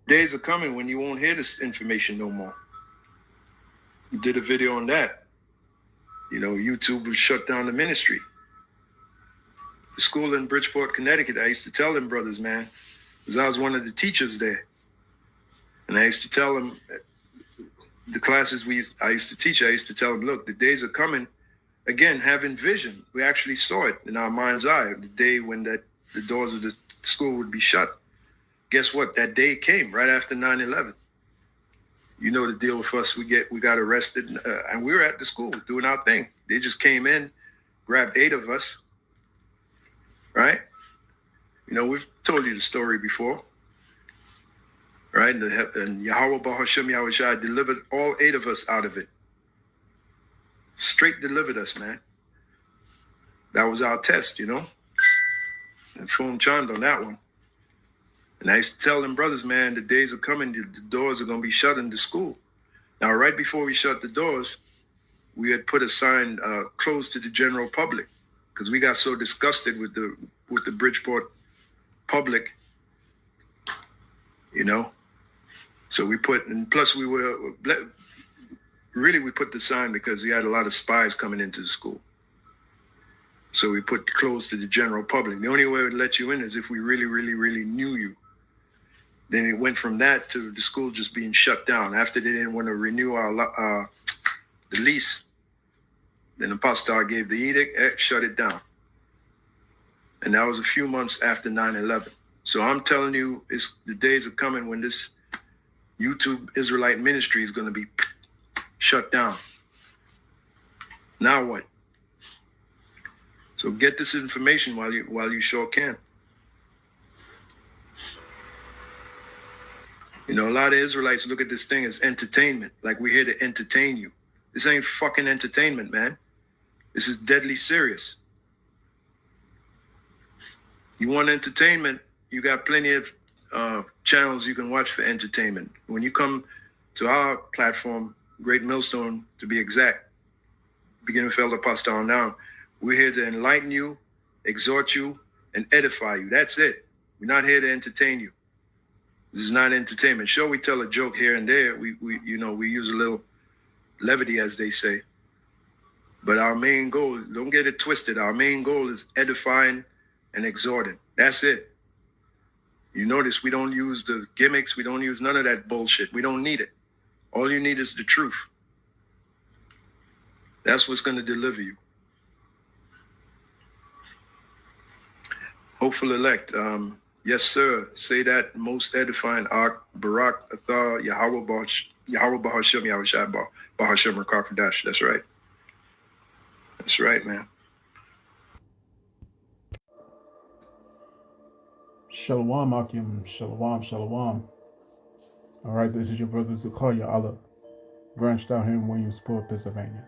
Days are coming when you won't hear this information no more. We did a video on that. YouTube would shut down the ministry. The school in Bridgeport, Connecticut, I used to tell them brothers, man, because I was one of the teachers there. And I used to tell them, the classes I used to teach, I used to tell them, look, the days are coming. Again, having vision. We actually saw it in our mind's eye, the day when the doors of the school would be shut. Guess what? That day came right after 9/11. You know the deal with us. We got arrested, and we were at the school doing our thing. They just came in, grabbed 8 of us, right? We've told you the story before, right? And Yahweh Bahashem Yahushua delivered all 8 of us out of it. Straight delivered us, man. That was our test, And Fum Chand on that one. And I used to tell them brothers, man, the days are coming, the doors are going to be shut in the school. Now, right before we shut the doors, we had put a sign closed to the general public because we got so disgusted with the Bridgeport public, So we put, and plus we put the sign because we had a lot of spies coming into the school. So we put closed to the general public. The only way it would let you in is if we really, really, really knew you. Then it went from that to the school just being shut down. After they didn't want to renew the lease, then the Apostle gave the edict, shut it down. And that was a few months after 9/11. So I'm telling you, the days are coming when this YouTube Israelite ministry is going to be shut down. Now what? So get this information while you sure can. A lot of Israelites look at this thing as entertainment, like we're here to entertain you. This ain't fucking entertainment, man. This is deadly serious. You want entertainment, you got plenty of channels you can watch for entertainment. When you come to our platform, Great Millstone, to be exact, beginning with Elder Pastor on down, we're here to enlighten you, exhort you, and edify you. That's it. We're not here to entertain you. This is not entertainment. Sure, we tell a joke here and there. We use a little levity, as they say. But our main goal, don't get it twisted. Our main goal is edifying and exhorting. That's it. You notice we don't use the gimmicks. We don't use none of that bullshit. We don't need it. All you need is the truth. That's what's going to deliver you. Hopeful elect. Yes, sir. Say that most edifying Barak Athar Yahweh Bahashem Yahushai Bahashem Rakakadash. That's right. That's right, man. Shalom, Akim. Shalom, shalom. All right, this is your brother Zakaria Allah, branched out here in Williamsport, Pennsylvania.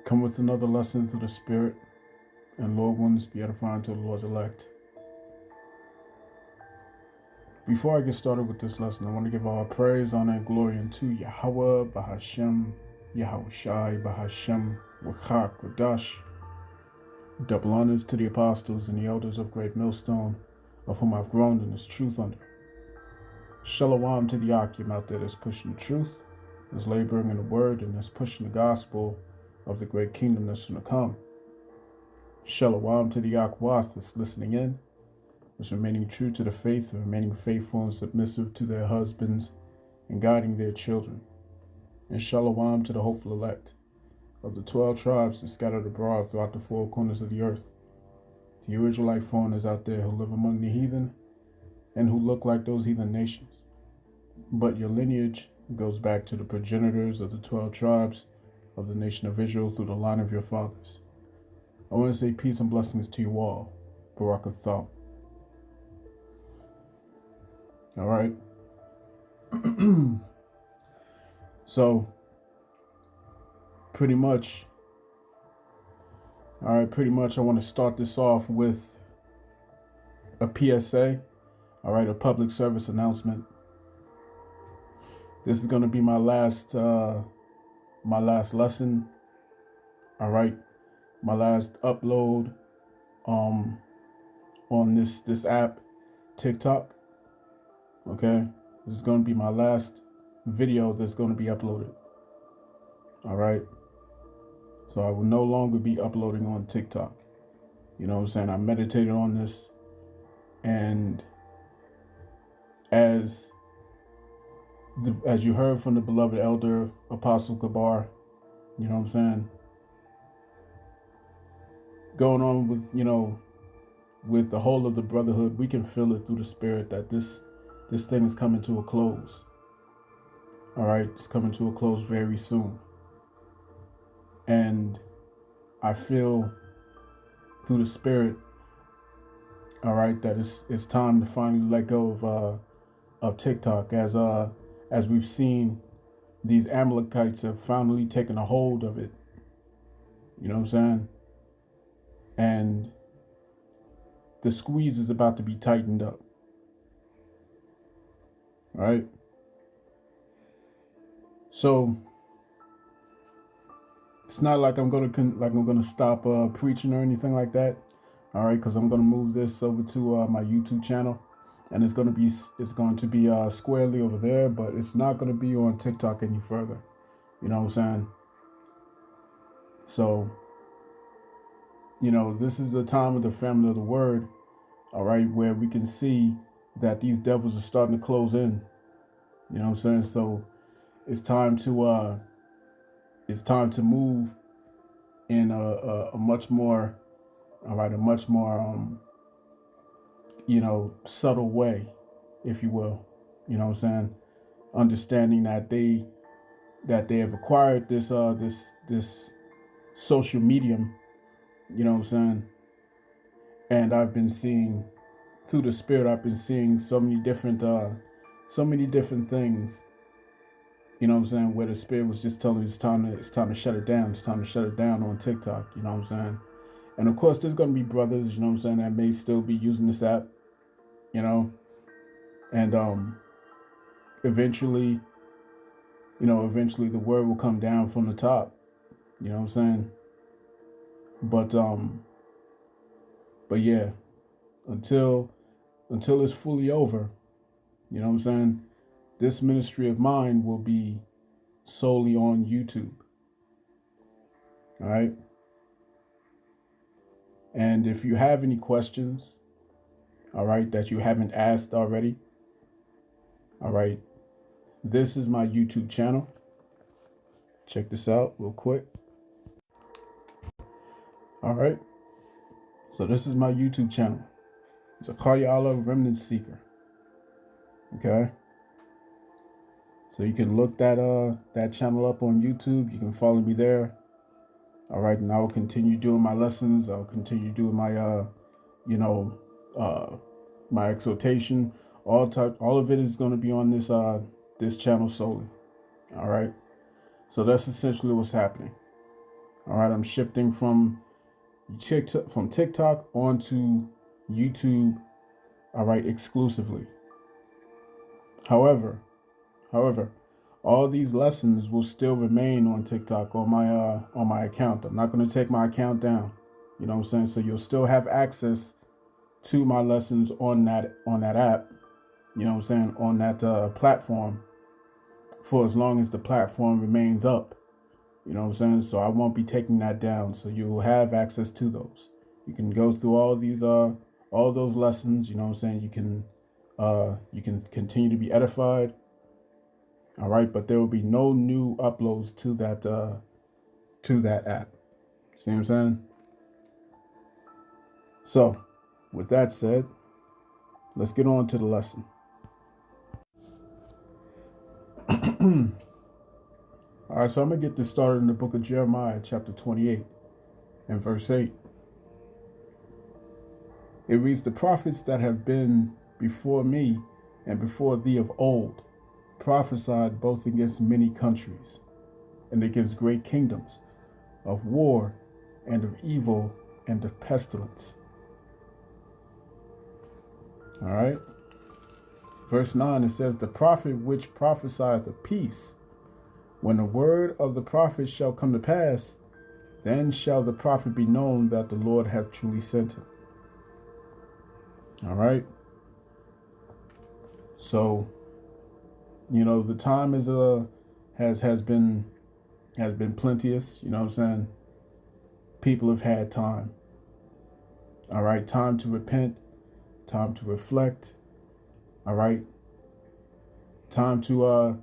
Come with another lesson through the Spirit, and Lord willing, be edifying to the Lord's elect. Before I get started with this lesson, I want to give all praise, honor, and glory unto Yahweh, Bahashem, Yahushai, Bahashem, Wakak, Radash. Double honors to the apostles and the elders of Great Millstone, of whom I've grown in this truth under. Shalom to the Akim out there that's pushing the truth, that's laboring in the word, and that's pushing the gospel of the great kingdom that's going to come. Shalom to the Akwath that's listening in, that's remaining true to the faith and remaining faithful and submissive to their husbands and guiding their children. And shalom to the hopeful elect of the 12 tribes that scattered abroad throughout the 4 corners of the earth. To you Israelite foreigners out there who live among the heathen and who look like those heathen nations. But your lineage goes back to the progenitors of the 12 tribes of the nation of Israel through the line of your fathers. I want to say peace and blessings to you all. Barak Atham. All right. So, pretty much, I want to start this off with a PSA, all right, a public service announcement. This is going to be my last lesson, all right, my last upload on this app, TikTok, okay? This is going to be my last video that's going to be uploaded. All right. So I will no longer be uploading on TikTok. You know what I'm saying? I meditated on this, and as you heard from the beloved elder Apostle Gabar, you know what I'm saying? Going on with, with the whole of the brotherhood, we can feel it through the spirit that this thing is coming to a close. All right, it's coming to a close very soon. And I feel through the spirit, all right, that it's time to finally let go of TikTok, as we've seen these Amalekites have finally taken a hold of it. You know what I'm saying? And the squeeze is about to be tightened up. All right. So it's not like I'm gonna stop preaching or anything like that. All right, because I'm gonna move this over to my YouTube channel, and it's going to be squarely over there, but it's not going to be on TikTok any further. You know what I'm saying? So, this is the time of the family of the word, all right, where we can see that these devils are starting to close in. You know what I'm saying? So it's time to move in a much more, all right, a much more subtle way, if you will. You know what I'm saying? Understanding that they have acquired this social medium, you know what I'm saying? And I've been seeing through the spirit, I've been seeing so many different things, you know what I'm saying, where the spirit was just telling me it's time to shut it down. It's time to shut it down on TikTok, you know what I'm saying? And of course there's gonna be brothers, you know what I'm saying, that may still be using this app, and eventually the word will come down from the top, you know what I'm saying? But yeah, until it's fully over, you know what I'm saying, this ministry of mine will be solely on YouTube. All right. And if you have any questions, all right, that you haven't asked already, all right, this is my YouTube channel. Check this out real quick. All right. So this is my YouTube channel. It's Zakaria Allah Remnant Seeker. Okay. So you can look that channel up on YouTube. You can follow me there. All right, and I will continue doing my lessons. I'll continue doing my my exhortation. All of it is going to be on this channel solely. All right. So that's essentially what's happening. All right, I'm shifting from TikTok onto YouTube. All right, exclusively. However, all these lessons will still remain on TikTok on my account. I'm not going to take my account down. You know what I'm saying? So you'll still have access to my lessons on that app. You know what I'm saying? On that platform for as long as the platform remains up. You know what I'm saying? So I won't be taking that down. So you'll have access to those. You can go through all those lessons. You know what I'm saying? You can continue to be edified. All right, but there will be no new uploads to that app. See what I'm saying? So, with that said, let's get on to the lesson. All right, so I'm going to get this started in the book of Jeremiah, chapter 28 and verse 8. It reads, "The prophets that have been before me and before thee of old prophesied both against many countries and against great kingdoms, of war and of evil and of pestilence." All right. Verse 9, it says, "The prophet which prophesieth of peace, when the word of the prophet shall come to pass, then shall the prophet be known that the Lord hath truly sent him." All right. So You know, the time is has been plenteous. You know what I'm saying? People have had time. All right, time to repent, time to reflect. All right, time to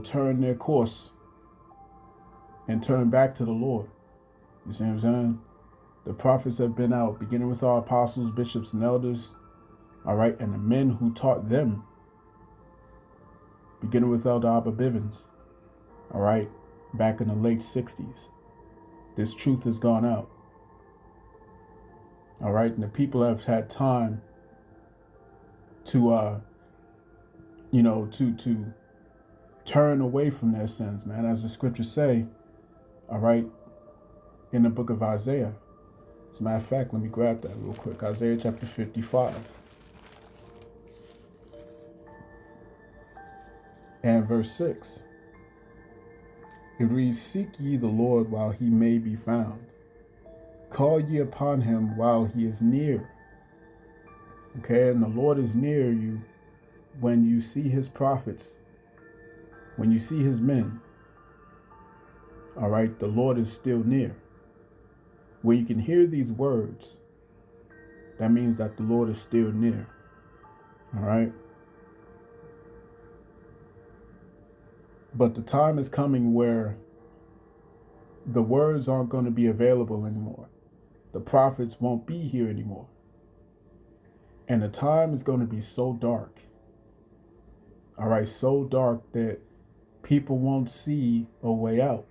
turn their course and turn back to the Lord. You see what I'm saying? The prophets have been out, beginning with our apostles, bishops, and elders. All right, and the men who taught them, beginning with Elder Abba Bivens. All right, back in the late 60s. This truth has gone out. All right, and the people have had time to to turn away from their sins, man, as the scriptures say, all right, in the book of Isaiah. As a matter of fact, let me grab that real quick. Isaiah chapter 55 and verse 6. It reads, "Seek ye the Lord while he may be found. Call ye upon him while he is near." Okay, and the Lord is near you when you see his prophets, when you see his men. All right, the Lord is still near. When you can hear these words, that means that the Lord is still near. All right. But the time is coming where the words aren't going to be available anymore. The prophets won't be here anymore. And the time is going to be so dark. All right, so dark that people won't see a way out.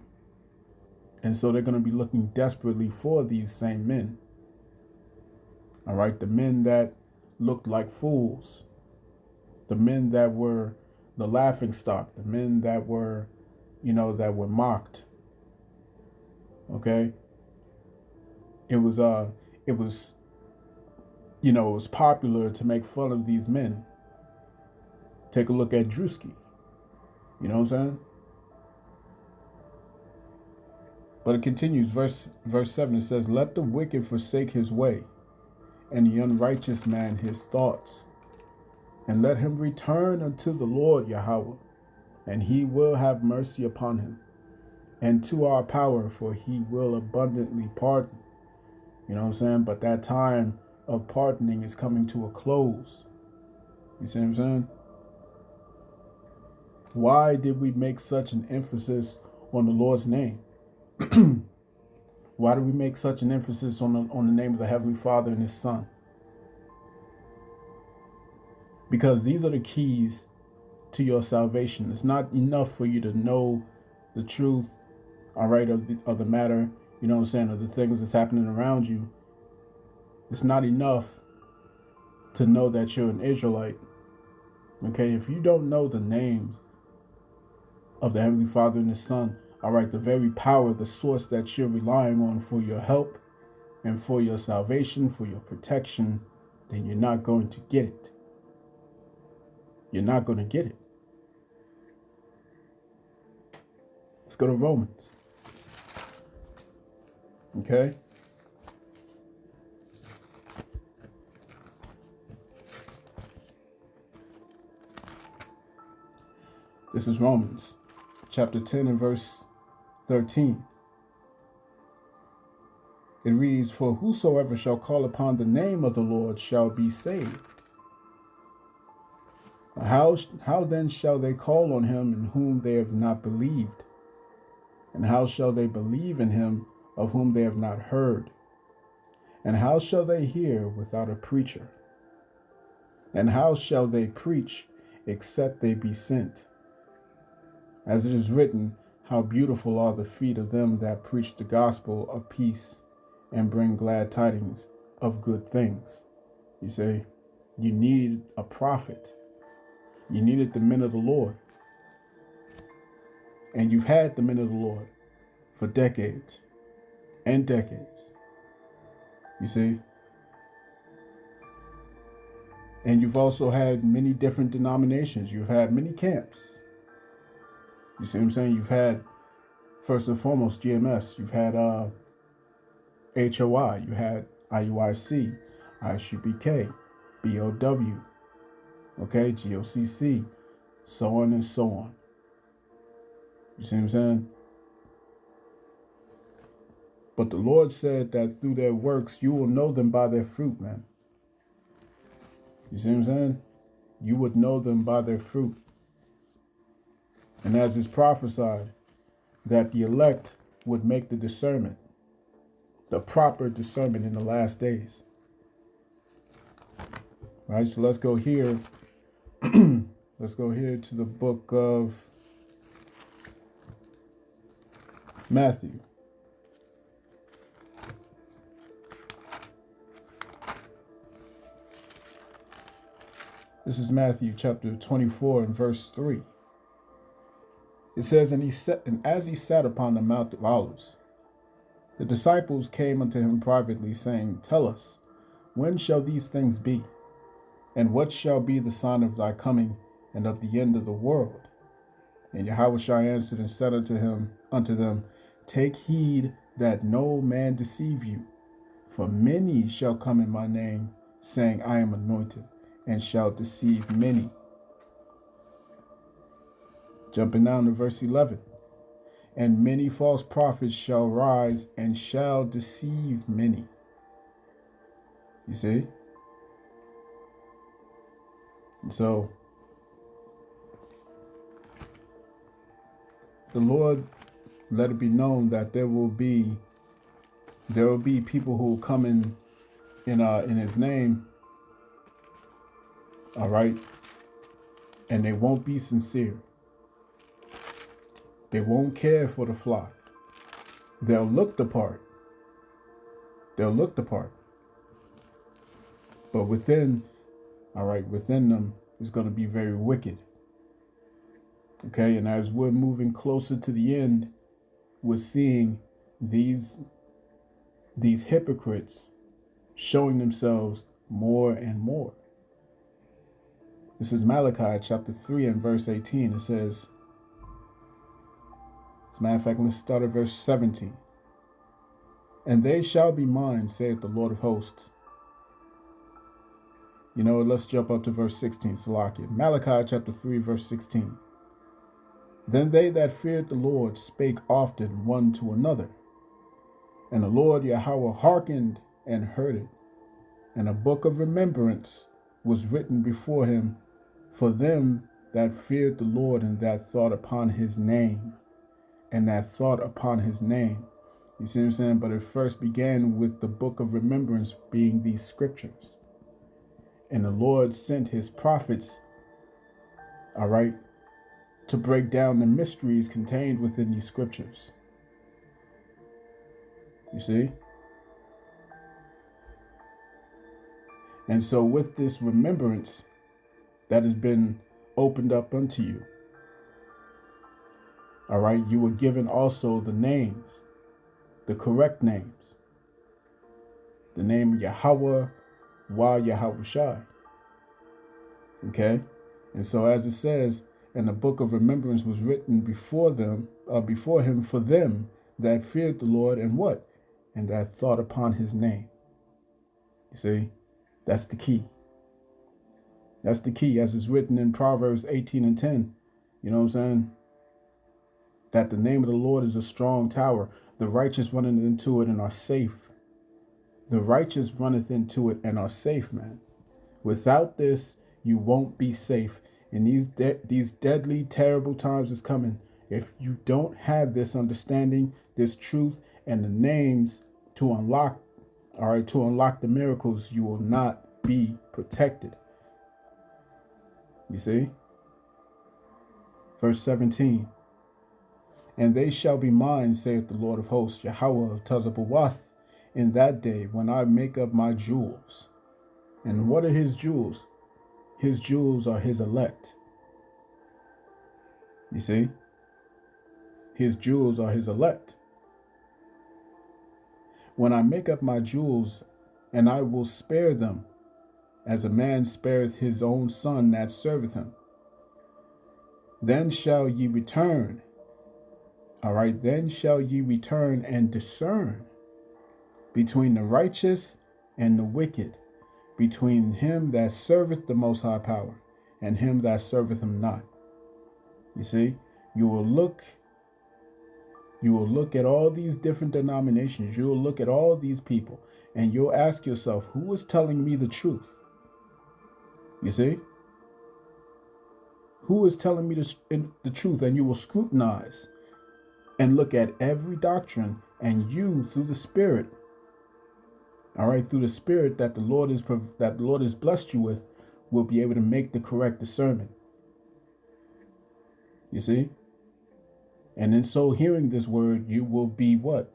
And so they're going to be looking desperately for these same men. All right, the men that looked like fools, the men that were the laughing stock, the men that were, that were mocked. Okay, it was popular to make fun of these men. Take a look at Drewski. You know what I'm saying? But it continues, verse 7, it says, "Let the wicked forsake his way, and the unrighteous man his thoughts. And let him return unto the Lord Yahweh, and he will have mercy upon him, and to our power, for he will abundantly pardon." You know what I'm saying? But that time of pardoning is coming to a close. You see what I'm saying? Why did we make such an emphasis on the Lord's name? Why do we make such an emphasis on the name of the Heavenly Father and His Son? Because these are the keys to your salvation. It's not enough for you to know the truth, all right, of the matter, you know what I'm saying, of the things that's happening around you. It's not enough to know that you're an Israelite. Okay, if you don't know the names of the Heavenly Father and His Son, all right, the very power, the source that you're relying on for your help and for your salvation, for your protection, then you're not going to get it. You're not going to get it. Let's go to Romans. Okay? This is Romans chapter 10 and verse 13. It reads, "For whosoever shall call upon the name of the Lord shall be saved. How then shall they call on him in whom they have not believed? And how shall they believe in him of whom they have not heard? And how shall they hear without a preacher? And how shall they preach except they be sent? As it is written, how beautiful are the feet of them that preach the gospel of peace and bring glad tidings of good things." You say, you need a prophet. You needed the men of the Lord. And you've had the men of the Lord for decades and decades. You see? And you've also had many different denominations. You've had many camps. You see what I'm saying? You've had, first and foremost, GMS. You've had HOI. You had IUIC, ISUBK, BOW. Okay, GOCC, so on and so on. You see what I'm saying? But the Lord said that through their works, you will know them by their fruit, man. You see what I'm saying? You would know them by their fruit. And as is prophesied, that the elect would make the discernment, the proper discernment in the last days. Right? So let's go here. Let's go here to the book of Matthew. This is Matthew chapter 24 and verse 3. It says, and as he sat upon the Mount of Olives, the disciples came unto him privately, saying, Tell us, when shall these things be? And what shall be the sign of thy coming and of the end of the world? And Yahushua answered and said unto them, Take heed that no man deceive you, for many shall come in my name, saying, I am anointed, and shall deceive many. Jumping down to verse 11. And many false prophets shall rise and shall deceive many. You see? And so, the Lord let it be known that there will be people who will come in his name, all right, and they won't be sincere. They won't care for the flock. They'll look the part. But within them is going to be very wicked. Okay, and as we're moving closer to the end, we're seeing these hypocrites showing themselves more and more. This is Malachi chapter 3 and verse 18. It says, as a matter of fact, let's start at verse 17. And they shall be mine, saith the Lord of hosts. You know, let's jump up to verse 16, Salakia. Malachi chapter 3, verse 16. Then they that feared the Lord spake often one to another. And the Lord Yahweh hearkened and heard it. And a book of remembrance was written before him for them that feared the Lord and that thought upon his name. You see what I'm saying? But it first began with the book of remembrance being these scriptures. And the Lord sent his prophets, all right, to break down the mysteries contained within these scriptures. You see? And so with this remembrance that has been opened up unto you, all right, you were given also the names, the correct names. The name Yahweh, Yahushai. Okay? And so as it says, and the book of remembrance was written before him for them that feared the Lord and what? And that thought upon his name. You see? That's the key. That's the key, as is written in Proverbs 18 and 10. You know what I'm saying? That the name of the Lord is a strong tower. The righteous runneth into it and are safe. The righteous runneth into it and are safe, man. Without this, you won't be safe. And these deadly, terrible times is coming. If you don't have this understanding, this truth, and the names to unlock, all right, to unlock the miracles, you will not be protected. You see? Verse 17. And they shall be mine, saith the Lord of hosts, Yahweh of Tezebbawath, in that day when I make up my jewels. And what are his jewels? His jewels are his elect. You see? His jewels are his elect. When I make up my jewels, and I will spare them, as a man spareth his own son that serveth him. Then shall ye return. All right, then shall ye return and discern between the righteous and the wicked, between him that serveth the Most High power, and him that serveth him not. You see, you will look at all these different denominations. You will look at all these people and you'll ask yourself, who is telling me the truth? You see? Who is telling me the truth? And you will scrutinize and look at every doctrine, and you, through the Spirit, all right, through the Spirit that the Lord has blessed you with, will be able to make the correct discernment. You see? And in so hearing this word, you will be what?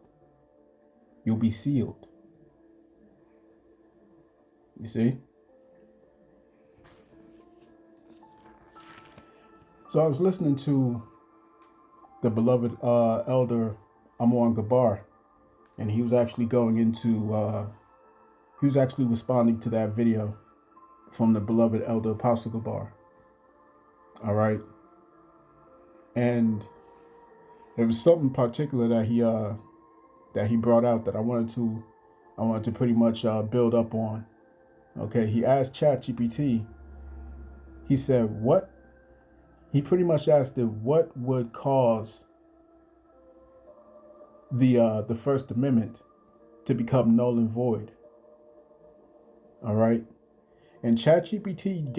You'll be sealed. You see? So I was listening to the beloved elder Amon Gabar, and he was actually responding to that video from the beloved elder Apostle Gabar. All right. And there was something particular that he brought out that I wanted to pretty much build up on. Okay, he asked ChatGPT. He said, "What?" He pretty much asked it, "What would cause the First Amendment to become null and void?" All right, and ChatGPT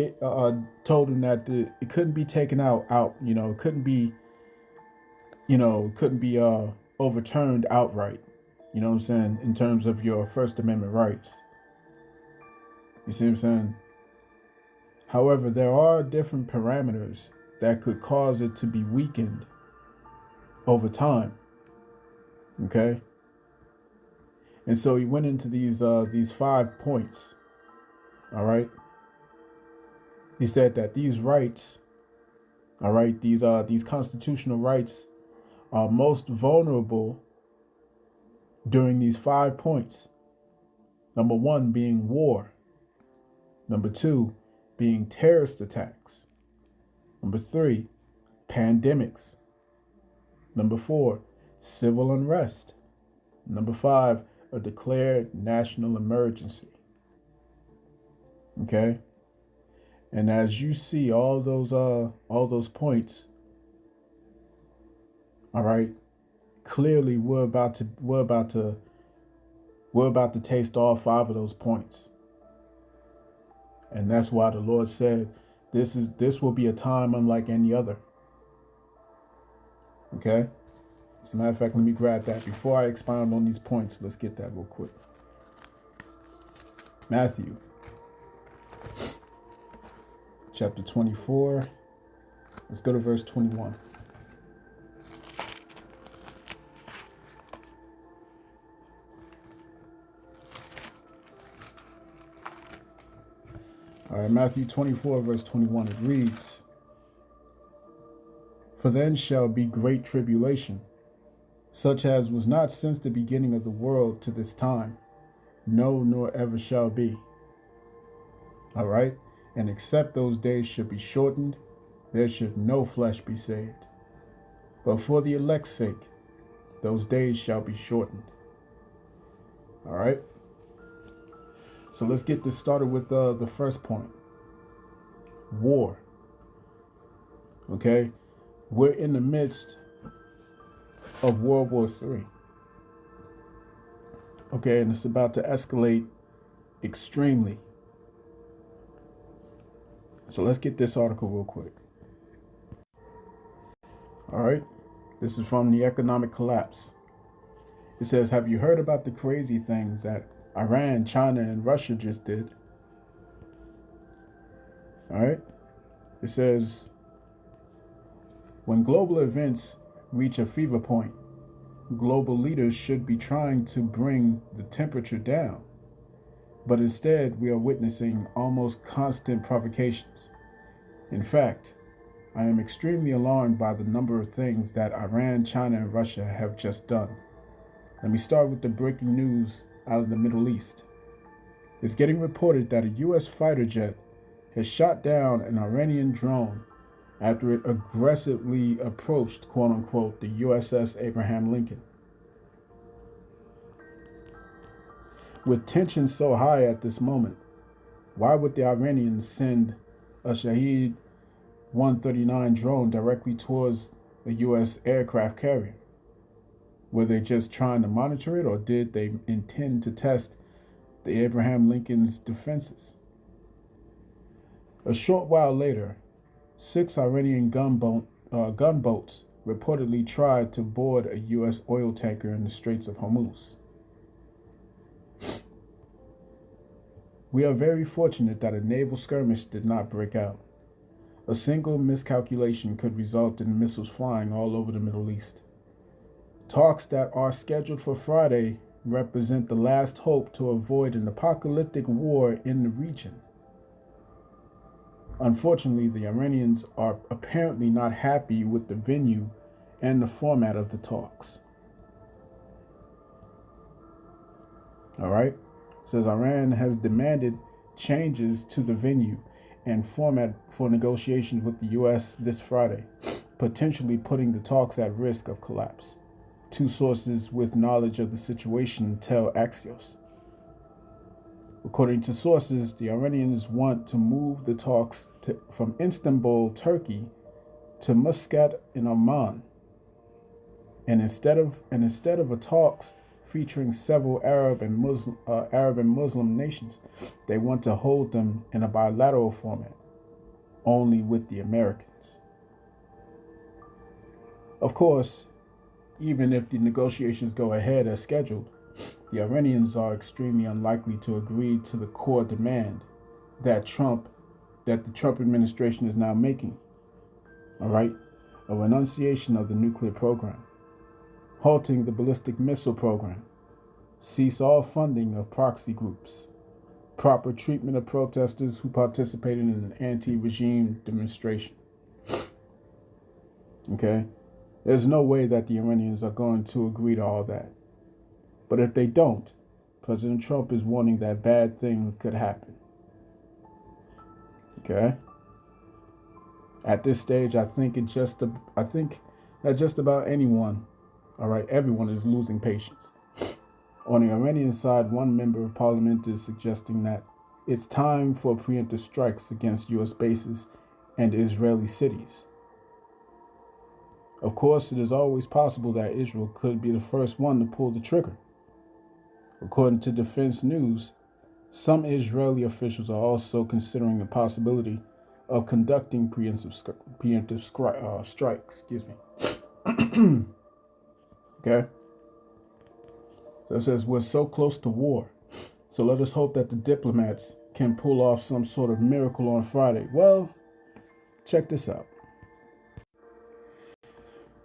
told him that it couldn't be taken out. It couldn't be. Couldn't be overturned outright. You know what I'm saying? In terms of your First Amendment rights. You see what I'm saying? However, there are different parameters that could cause it to be weakened over time. Okay? And so he went into these 5 points. All right? He said that these rights, all right, these constitutional rights are most vulnerable during these 5 points. Number 1 being war. Number 2 being terrorist attacks. Number 3, pandemics. Number 4, civil unrest. Number 5, a declared national emergency. Okay? And as you see all those points, all right, clearly we're about to taste all 5 of those points. And that's why the Lord said this will be a time unlike any other. Okay? As a matter of fact, let me grab that. Before I expound on these points, let's get that real quick. Matthew chapter 24. Let's go to verse 21. All right, Matthew 24, verse 21, it reads, "For then shall be great tribulation, such as was not since the beginning of the world to this time, no, nor ever shall be." All right, and except those days should be shortened, there should no flesh be saved. But for the elect's sake, those days shall be shortened. All right. So let's get this started with the first point. War. Okay? We're in the midst of World War III. Okay, and it's about to escalate extremely. So let's get this article real quick. All right? This is from The Economic Collapse. It says, "Have you heard about the crazy things that Iran, China, and Russia just did?" All right. It says, "When global events reach a fever point, global leaders should be trying to bring the temperature down. But instead, we are witnessing almost constant provocations. In fact, I am extremely alarmed by the number of things that Iran, China, and Russia have just done. Let me start with the breaking news out of the Middle East. It's getting reported that a U.S. fighter jet has shot down an Iranian drone after it aggressively approached, quote unquote, the USS Abraham Lincoln. With tensions so high at this moment, why would the Iranians send a Shahed 139 drone directly towards a U.S. aircraft carrier? Were they just trying to monitor it, or did they intend to test the Abraham Lincoln's defenses? A short while later, 6 Iranian gunboats reportedly tried to board a U.S. oil tanker in the Straits of Hormuz. We are very fortunate that a naval skirmish did not break out. A single miscalculation could result in missiles flying all over the Middle East. Talks that are scheduled for Friday represent the last hope to avoid an apocalyptic war in the region. Unfortunately, the Iranians are apparently not happy with the venue and the format of the talks. All right? It says Iran has demanded changes to the venue and format for negotiations with the U.S. this Friday, potentially putting the talks at risk of collapse. 2 sources with knowledge of the situation tell Axios. According to sources, the Iranians want to move the talks from Istanbul, Turkey, to Muscat in Oman. And instead of a talks featuring several Arab and Muslim nations, they want to hold them in a bilateral format, only with the Americans. Of course, even if the negotiations go ahead as scheduled, the Iranians are extremely unlikely to agree to the core demand that the Trump administration is now making, all right? A renunciation of the nuclear program, halting the ballistic missile program, cease all funding of proxy groups, proper treatment of protesters who participated in an anti-regime demonstration. Okay? There's no way that the Iranians are going to agree to all that. But if they don't, President Trump is warning that bad things could happen. Okay? At this stage, I think that just about anyone, all right, everyone is losing patience. On the Iranian side, one member of parliament is suggesting that it's time for preemptive strikes against U.S. bases and Israeli cities. Of course, it is always possible that Israel could be the first one to pull the trigger. According to Defense News, some Israeli officials are also considering the possibility of conducting preemptive strikes. Okay? So it says, we're so close to war, so let us hope that the diplomats can pull off some sort of miracle on Friday. Well, check this out.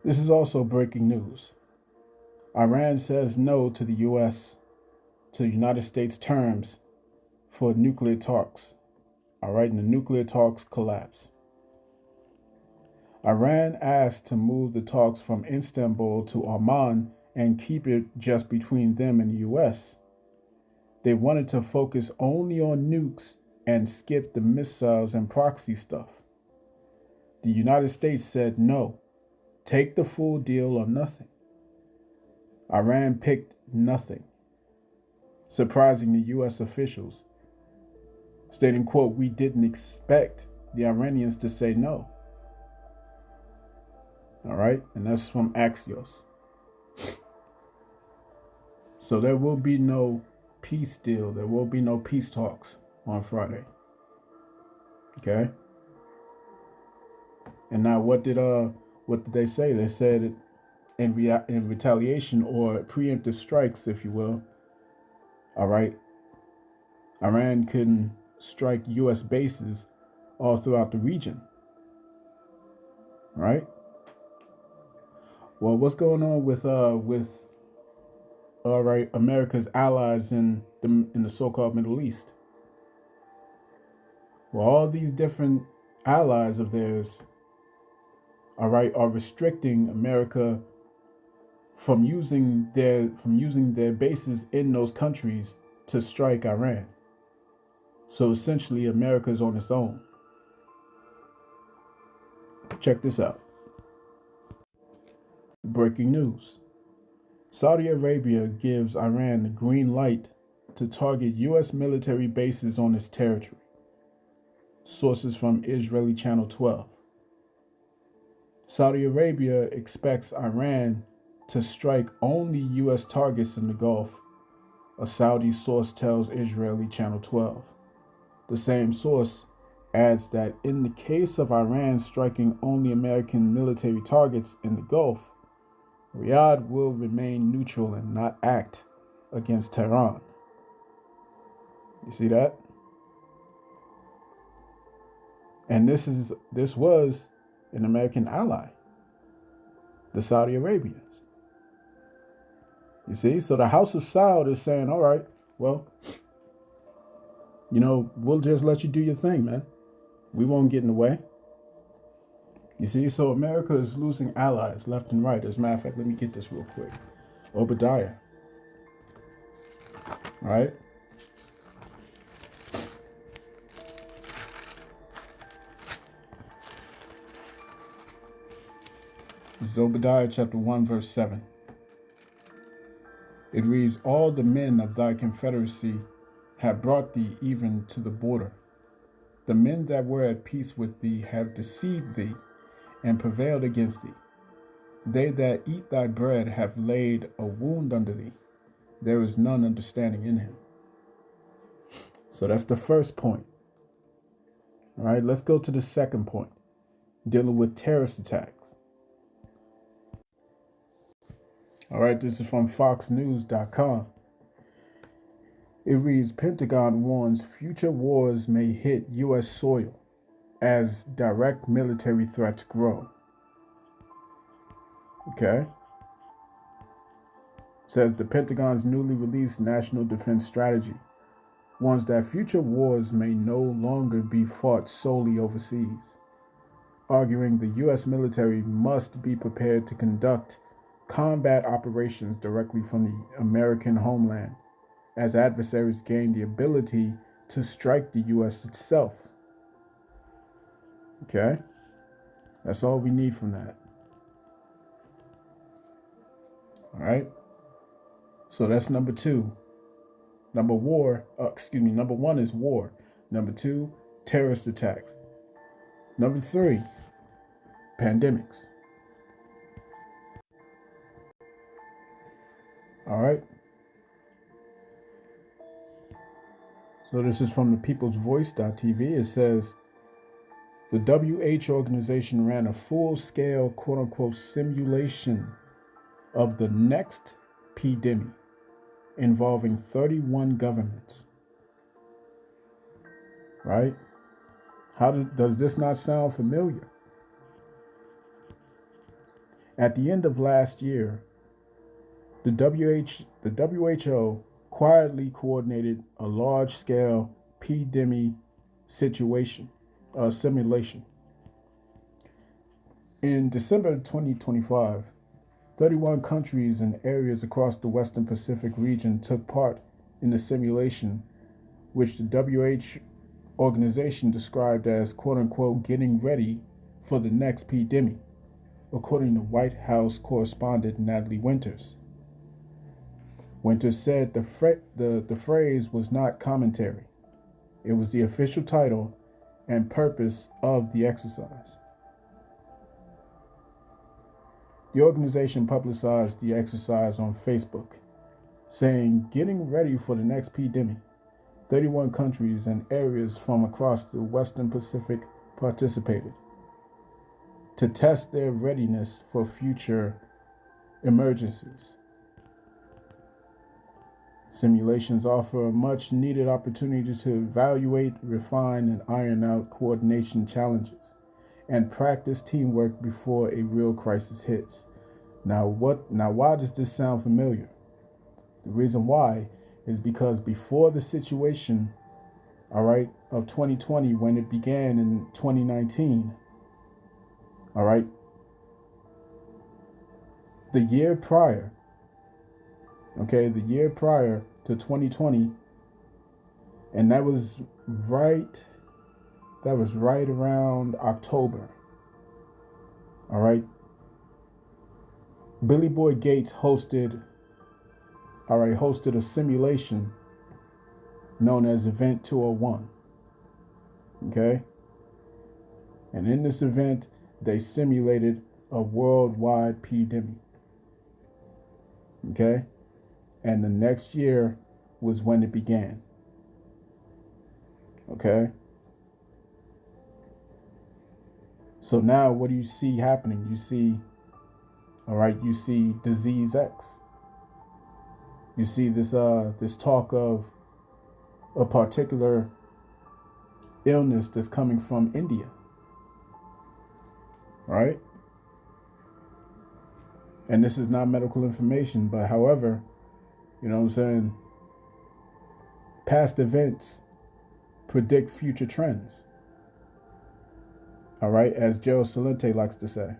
This is also breaking news. Iran says no to the U.S., to the United States terms for nuclear talks. All right, and the nuclear talks collapse. Iran asked to move the talks from Istanbul to Oman and keep it just between them and the U.S. They wanted to focus only on nukes and skip the missiles and proxy stuff. The United States said no, take the full deal or nothing. Iran picked nothing, surprising the U.S. officials, stating, quote, we didn't expect the Iranians to say no. All right, and that's from Axios. So there will be no peace deal. There will be no peace talks on Friday. Okay. And now, what did they say? They said in retaliation or preemptive strikes, if you will. All right. Iran can strike U.S. bases all throughout the region. Right. Well, what's going on with all right, America's allies in the so-called Middle East? Well, all these different allies of theirs, all right, are restricting America from using their bases in those countries to strike Iran. So essentially, America is on its own. Check this out. Breaking news. Saudi Arabia gives Iran the green light to target U.S. military bases on its territory. Sources from Israeli Channel 12. Saudi Arabia expects Iran to strike only U.S. targets in the Gulf, a Saudi source tells Israeli Channel 12. The same source adds that in the case of Iran striking only American military targets in the Gulf, Riyadh will remain neutral and not act against Tehran. You see that? And this was an American ally, the Saudi Arabians. You see? So the House of Saud is saying, all right, well, we'll just let you do your thing, man. We won't get in the way. You see? So America is losing allies left and right. As a matter of fact, let me get this real quick. Obadiah. All right? This is Obadiah chapter 1, verse 7. It reads, all the men of thy confederacy have brought thee even to the border. The men that were at peace with thee have deceived thee and prevailed against thee. They that eat thy bread have laid a wound under thee. There is none understanding in him. So that's the first point. All right, let's go to the second point, dealing with terrorist attacks. All right, this is from FoxNews.com. It reads, Pentagon warns future wars may hit U.S. soil as direct military threats grow. Okay. Says the Pentagon's newly released National Defense Strategy warns that future wars may no longer be fought solely overseas, arguing the U.S. military must be prepared to conduct combat operations directly from the American homeland as adversaries gain the ability to strike the U.S. itself. Okay? That's all we need from that. All right? So that's number two. Number one is war. Number two, terrorist attacks. Number three, pandemics. All right. So this is from the peoplesvoice.tv. It says, the WHO organization ran a full-scale, quote-unquote, simulation of the next pandemic involving 31 governments. Right? How does this not sound familiar? At the end of last year, the WHO quietly coordinated a large-scale pandemic simulation. In December 2025, 31 countries and areas across the Western Pacific region took part in the simulation, which the WHO organization described as, quote-unquote, getting ready for the next pandemic, according to White House correspondent Natalie Winters. Winters said the phrase was not commentary. It was the official title and purpose of the exercise. The organization publicized the exercise on Facebook, saying, getting ready for the next pandemic. 31 countries and areas from across the Western Pacific participated to test their readiness for future emergencies. Simulations offer a much needed opportunity to evaluate, refine, and iron out coordination challenges and practice teamwork before a real crisis hits. Now why does this sound familiar? The reason why is because before the situation, of 2020, when it began in 2019, the year prior to 2020, and that was right around October. All right. Billy Boy Gates hosted a simulation known as Event 201. Okay. And in this event, they simulated a worldwide pandemic. Okay? And the next year was when it began. Okay? So now what do you see happening? You see, all right, you see disease X. You see this talk of a particular illness that's coming from India. Right? And this is not medical information, but however, you know what I'm saying? Past events predict future trends. All right, as Gerald Celente likes to say.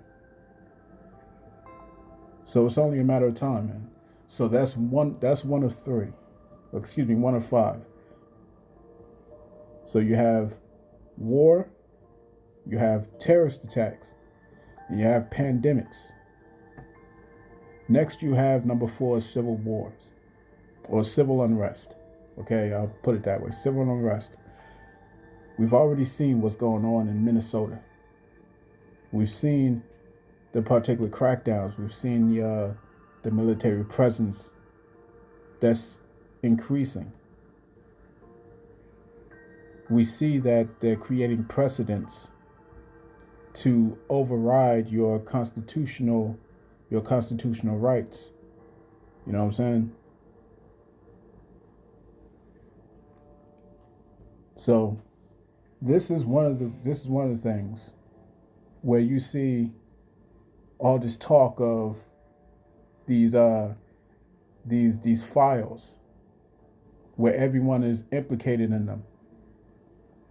So it's only a matter of time, man. So that's one of three. Excuse me, one of five. So you have war, you have terrorist attacks, and you have pandemics. Next, you have number 4, civil wars or civil unrest. Okay, I'll put it that way, civil unrest. We've already seen what's going on in Minnesota. We've seen the particular crackdowns. We've seen the military presence that's increasing. We see that they're creating precedents to override your constitutional rights. You know what I'm saying? So this is one of the things where you see all this talk of these files where everyone is implicated in them.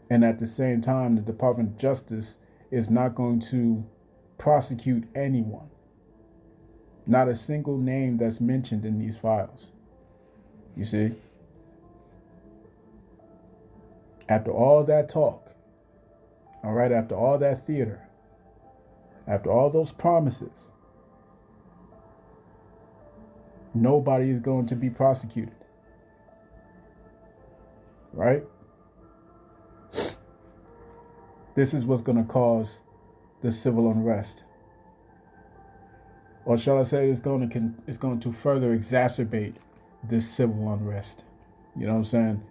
And at the same time, the Department of Justice is not going to prosecute anyone. Not a single name that's mentioned in these files. You see? After all that talk, all right, after all that theater, after all those promises, nobody is going to be prosecuted. Right? This is what's going to cause the civil unrest. Or shall I say it's going to further exacerbate this civil unrest. You know what I'm saying?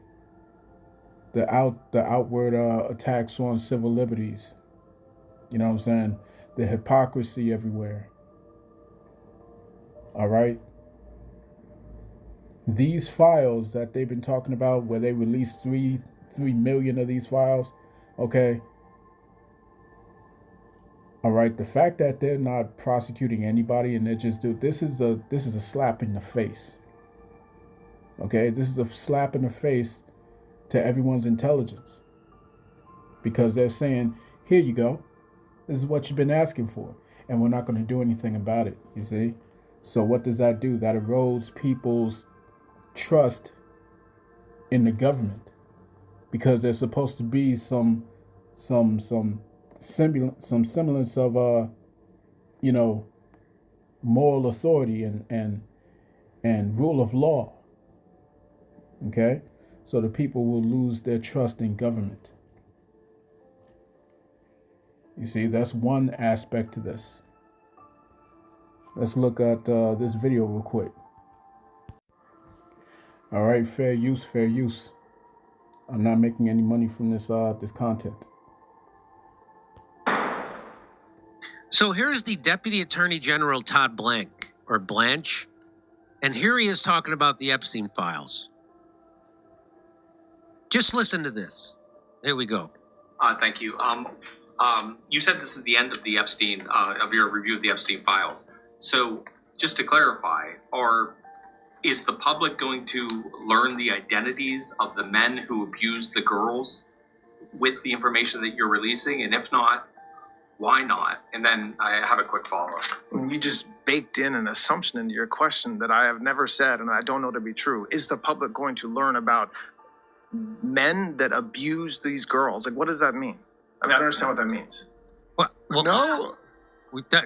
The outward attacks on civil liberties. You know what I'm saying? The hypocrisy everywhere. All right? These files that they've been talking about, where they released 3 million of these files, okay? All right, the fact that they're not prosecuting anybody and they're just this is a slap in the face. Okay, this is a slap in the face to everyone's intelligence, because they're saying, here you go, this is what you've been asking for, and we're not going to do anything about it. You see? So what does that do? That erodes people's trust in the government, because there's supposed to be some semblance of moral authority and rule of law. Okay? So the people will lose their trust in government. You see, that's one aspect to this. Let's look at this video real quick. All right, fair use, fair use. I'm not making any money from this content. So here's the Deputy Attorney General Todd Blanche, and here he is talking about the Epstein files. Just listen to this. Here we go. Thank you. You said this is the end of the Epstein, of your review of the Epstein files. So just to clarify, is the public going to learn the identities of the men who abused the girls with the information that you're releasing? And if not, why not? And then I have a quick follow-up. You just baked in an assumption into your question that I have never said and I don't know to be true. Is the public going to learn about men that abuse these girls? Like, what does that mean? I mean, I don't understand what that means. Well, No.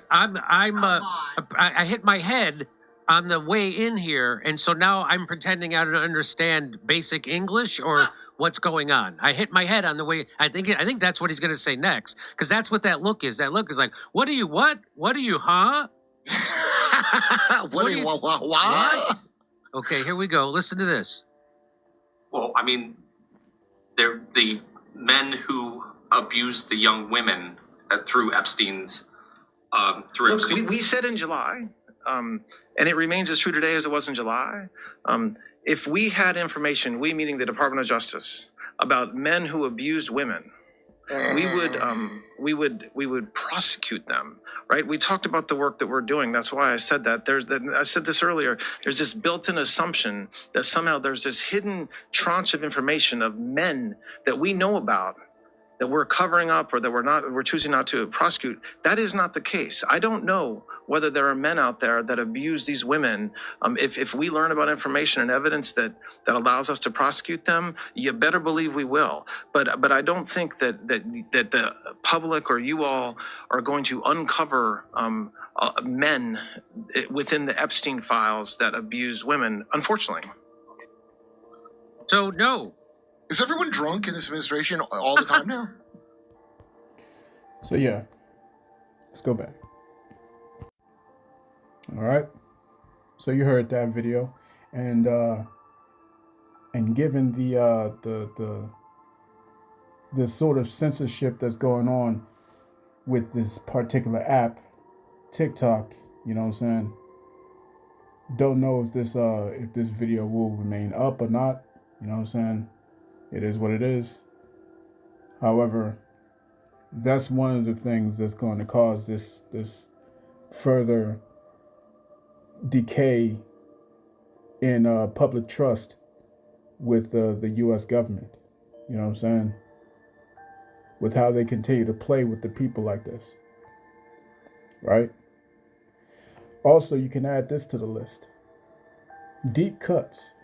I hit my head on the way in here, and so now I'm pretending I don't understand basic English or what's going on. I hit my head on the way. I think that's what he's going to say next, because that's what that look is. That look is like, what are you? What? What are you? Huh? What? What? Okay, here we go. Listen to this. Well, I mean, they're the men who abused the young women through Epstein's. Look, we said in July, and it remains as true today as it was in July. If we had information, we meaning the Department of Justice, about men who abused women, we would prosecute them, right? We talked about the work that we're doing. That's why I said that. I said this earlier. There's this built-in assumption that somehow there's this hidden tranche of information of men that we know about that we're covering up or that we're choosing not to prosecute. That is not the case. I don't know whether there are men out there that abuse these women. If we learn about information and evidence that allows us to prosecute them, you better believe we will. But I don't think that the public or you all are going to uncover men within the Epstein files that abuse women, unfortunately. So no. Is everyone drunk in this administration all the time now? So yeah, let's go back. All right. So you heard that video, and given the sort of censorship that's going on with this particular app, TikTok, you know what I'm saying? Don't know if this video will remain up or not. You know what I'm saying? It is what it is. However, that's one of the things that's going to cause this further decay in public trust with the U.S. government. You know what I'm saying? With how they continue to play with the people like this. Right? Also, you can add this to the list. Deep cuts.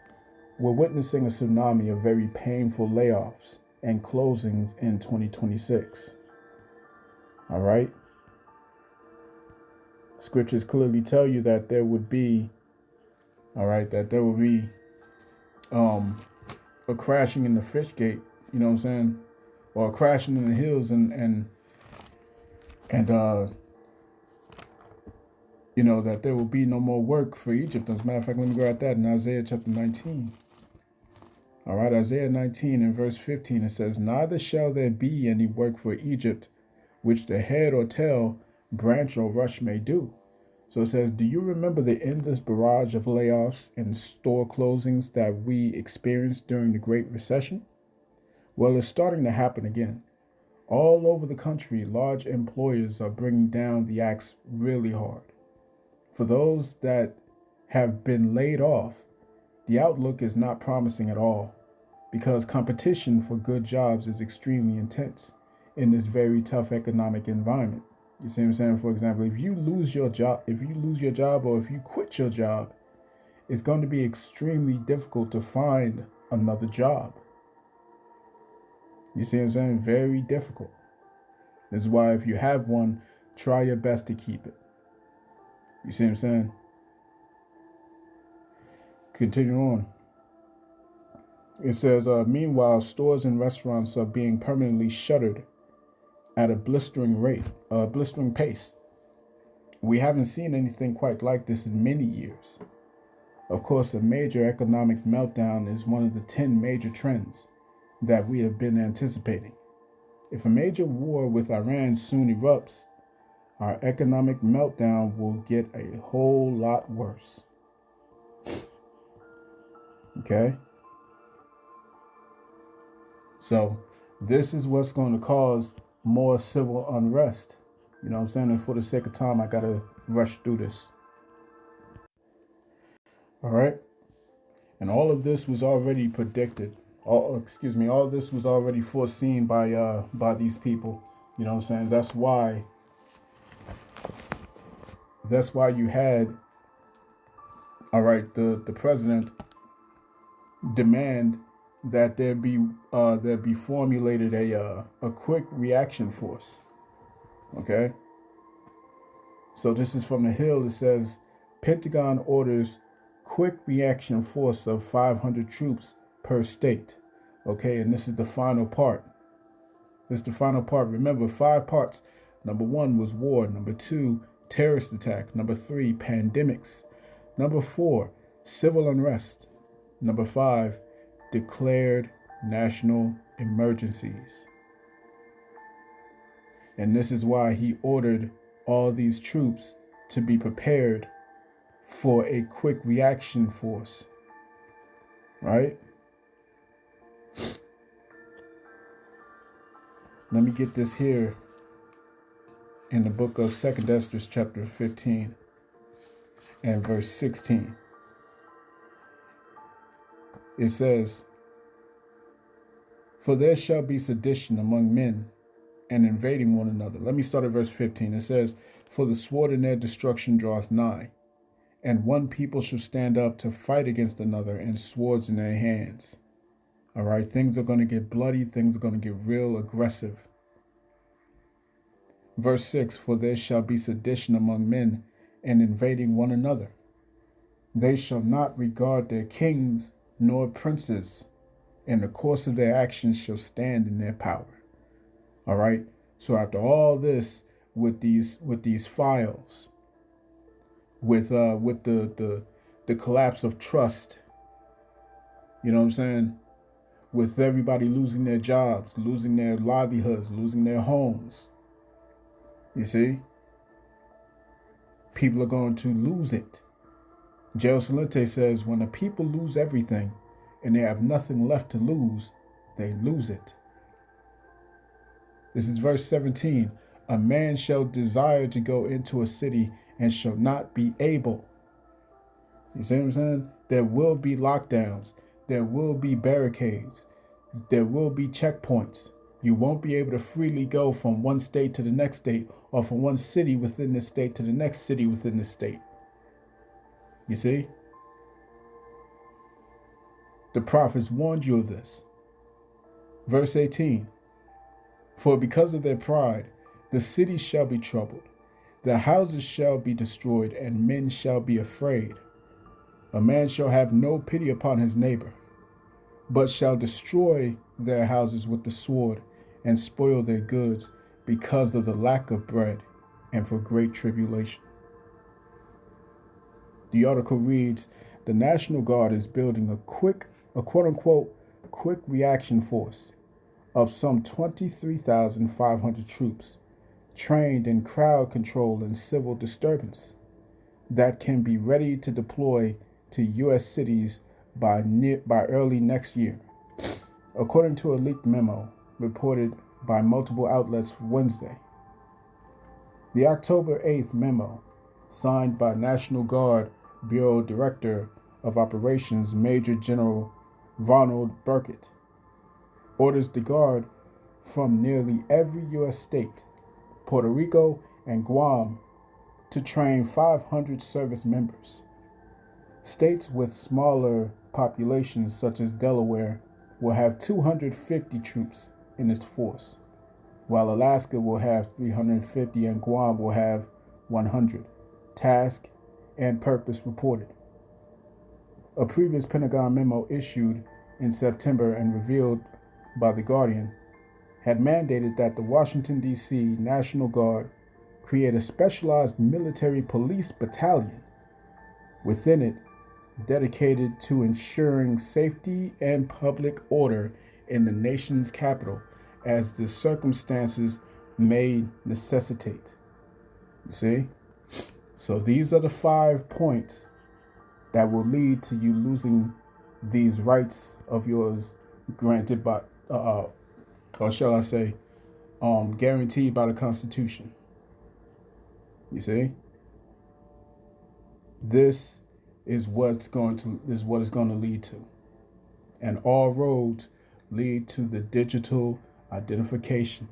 We're witnessing a tsunami of very painful layoffs and closings in 2026. All right? Scriptures clearly tell you that there would be, a crashing in the fish gate, you know what I'm saying? Or a crashing in the hills and that there will be no more work for Egypt. As a matter of fact, let me go at that in Isaiah chapter 19. All right, Isaiah 19 and verse 15, it says, neither shall there be any work for Egypt, which the head or tail, branch or rush may do. So it says, do you remember the endless barrage of layoffs and store closings that we experienced during the Great Recession? Well, it's starting to happen again. All over the country, large employers are bringing down the axe really hard. For those that have been laid off, the outlook is not promising at all, because competition for good jobs is extremely intense in this very tough economic environment. You see what I'm saying? For example, if you lose your job or if you quit your job, it's going to be extremely difficult to find another job. You see what I'm saying? Very difficult. This is why if you have one, try your best to keep it. You see what I'm saying? Continue on. It says, meanwhile, stores and restaurants are being permanently shuttered at a blistering pace. We haven't seen anything quite like this in many years. Of course, a major economic meltdown is one of the 10 major trends that we have been anticipating. If a major war with Iran soon erupts, our economic meltdown will get a whole lot worse. Okay? So this is what's going to cause more civil unrest. You know what I'm saying? And for the sake of time, I got to rush through this. All right? And all of this was already predicted. All of this was already foreseen by these people. You know what I'm saying? That's why you had, the president demand that there be formulated a quick reaction force. Okay? So this is from the Hill. It says Pentagon orders quick reaction force of 500 troops per state. Okay, and this is the final part. This is the final part. Remember, 5 parts. Number 1 was war. Number 2, terrorist attack. Number 3, pandemics. Number 4, civil unrest. Number 5, declared national emergencies. And this is why he ordered all these troops to be prepared for a quick reaction force. Right? Let me get this here in the book of 2nd Esdras chapter 15 and verse 16. It says, "For there shall be sedition among men and invading one another." Let me start at verse 15. It says, "For the sword in their destruction draweth nigh, and one people shall stand up to fight against another, and swords in their hands." All right, things are going to get bloody. Things are going to get real aggressive. Verse 6, "For there shall be sedition among men and invading one another. They shall not regard their kings nor princes, and the course of their actions shall stand in their power." All right. So after all this, with these files, with the collapse of trust, you know what I'm saying? With everybody losing their jobs, losing their livelihoods, losing their homes. You see? People are going to lose it. Gerald Celente says, when the people lose everything and they have nothing left to lose, they lose it. This is verse 17. "A man shall desire to go into a city and shall not be able." You see what I'm saying? There will be lockdowns. There will be barricades. There will be checkpoints. You won't be able to freely go from one state to the next state, or from one city within this state to the next city within this state. You see? The prophets warned you of this. Verse 18. "For because of their pride, the cities shall be troubled, the houses shall be destroyed, and men shall be afraid. A man shall have no pity upon his neighbor, but shall destroy their houses with the sword and spoil their goods because of the lack of bread and for great tribulation." The article reads, "The National Guard is building a quote-unquote quick reaction force of some 23,500 troops trained in crowd control and civil disturbance that can be ready to deploy to U.S. cities by early next year," according to a leaked memo reported by multiple outlets Wednesday. The October 8th memo, signed by National Guard Bureau Director of Operations Major General Ronald Burkett, orders the Guard from nearly every U.S. state, Puerto Rico, and Guam to train 500 service members. States with smaller populations, such as Delaware, will have 250 troops in its force, while Alaska will have 350 and Guam will have 100. Task and purpose reported. A previous Pentagon memo issued in September and revealed by The Guardian had mandated that the Washington, D.C. National Guard create a specialized military police battalion within it dedicated to ensuring safety and public order in the nation's capital as the circumstances may necessitate. You see? So these are the 5 points that will lead to you losing these rights of yours granted by, or shall I say, guaranteed by the Constitution. You see? This is what it's going to lead to. And all roads lead to the digital identification,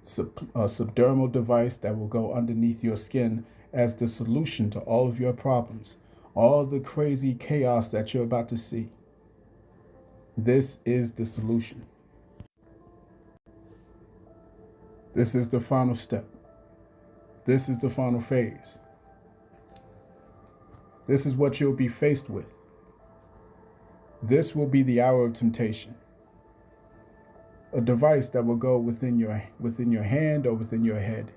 a subdermal device that will go underneath your skin as the solution to all of your problems, all the crazy chaos that you're about to see. This is the solution. This is the final step. This is the final phase. This is what you'll be faced with. This will be the hour of temptation. A device that will go within your hand or within your head.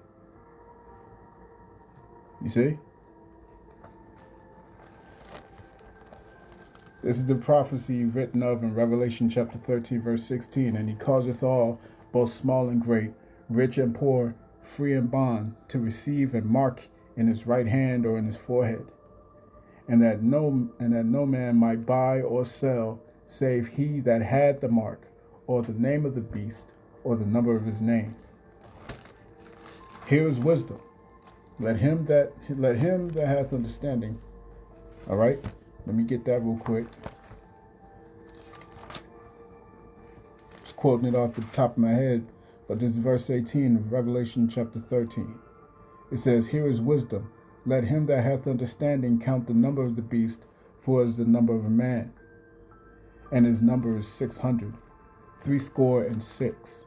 You see? This is the prophecy written of in Revelation chapter 13, verse 16. And he causeth all, both small and great, rich and poor, free and bond, to receive and mark in his right hand or in his forehead. And that no man might buy or sell, save he that had the mark, or the name of the beast, or the number of his name. Here is wisdom. Let him that hath understanding. All right, let me get that real quick. Just quoting it off the top of my head, but this is verse 18 of Revelation chapter 13. It says, "Here is wisdom. Let him that hath understanding count the number of the beast, for it is the number of a man, and his number is 600, 66.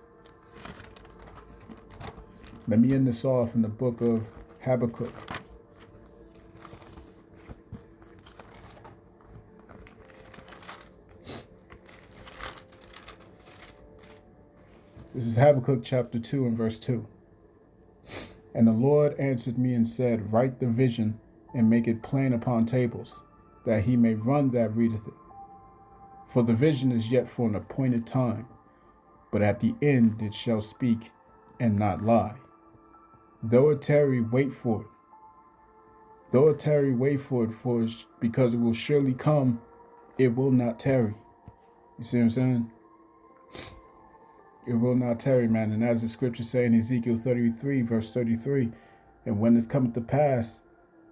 Let me end this off in the book of Habakkuk. This is Habakkuk chapter 2 and verse 2. And the Lord answered me and said, Write the vision and make it plain upon tables, that he may run that readeth it. For the vision is yet for an appointed time, but at the end it shall speak and not lie. Though it tarry, wait for it. Though it tarry, wait for it, because it will surely come, it will not tarry. You see what I'm saying? It will not tarry, man. And as the scripture say in Ezekiel 33, verse 33, and when this cometh to pass,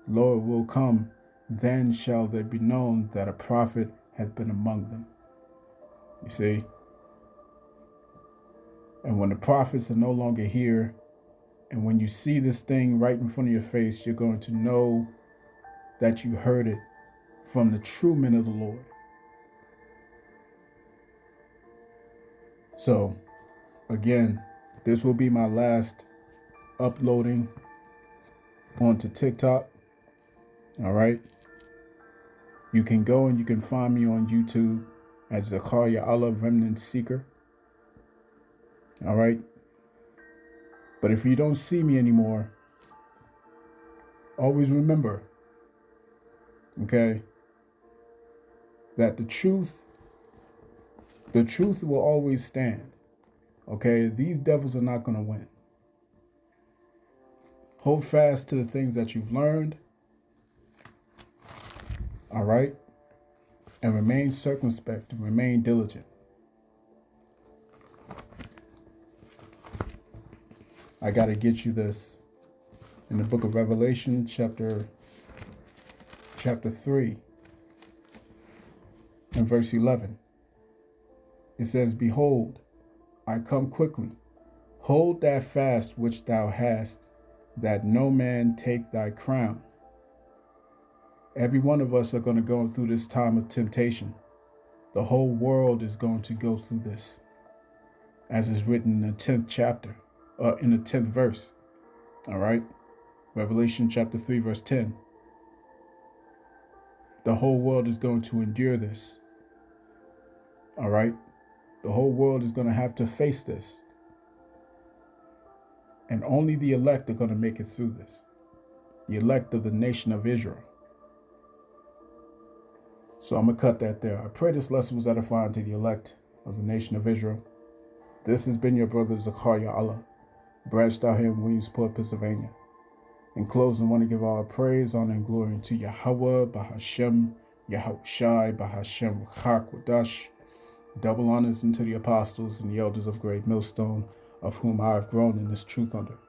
Lord will come, then shall there be known that a prophet hath been among them. You see? And when the prophets are no longer here, and when you see this thing right in front of your face, you're going to know that you heard it from the true men of the Lord. So, again, this will be my last uploading onto TikTok. All right. You can go and you can find me on YouTube as Zakaria Allah Remnant Seeker. All right. But if you don't see me anymore, always remember, okay, that the truth will always stand. Okay, these devils are not going to win. Hold fast to the things that you've learned. All right? And remain circumspect and remain diligent. I got to get you this in the book of Revelation, chapter 3 and verse 11. It says, Behold, I come quickly. Hold that fast which thou hast, that no man take thy crown. Every one of us are going to go through this time of temptation. The whole world is going to go through this, as is written in the 10th chapter, in the 10th verse. All right? Revelation chapter 3, verse 10. The whole world is going to endure this. All right? The whole world is going to have to face this. And only the elect are going to make it through this. The elect of the nation of Israel. So I'm going to cut that there. I pray this lesson was edifying to the elect of the nation of Israel. This has been your brother Zakaria Allah, branched out here in Williamsport, Pennsylvania. In closing, I want to give all praise, honor, and glory to Yahweh, Bahashem, Yahushai, Bahashem, Wadash. Double honors unto the apostles and the elders of Great Millstone, of whom I have grown in this truth under.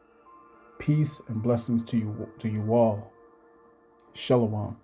Peace and blessings to you all. Shalom.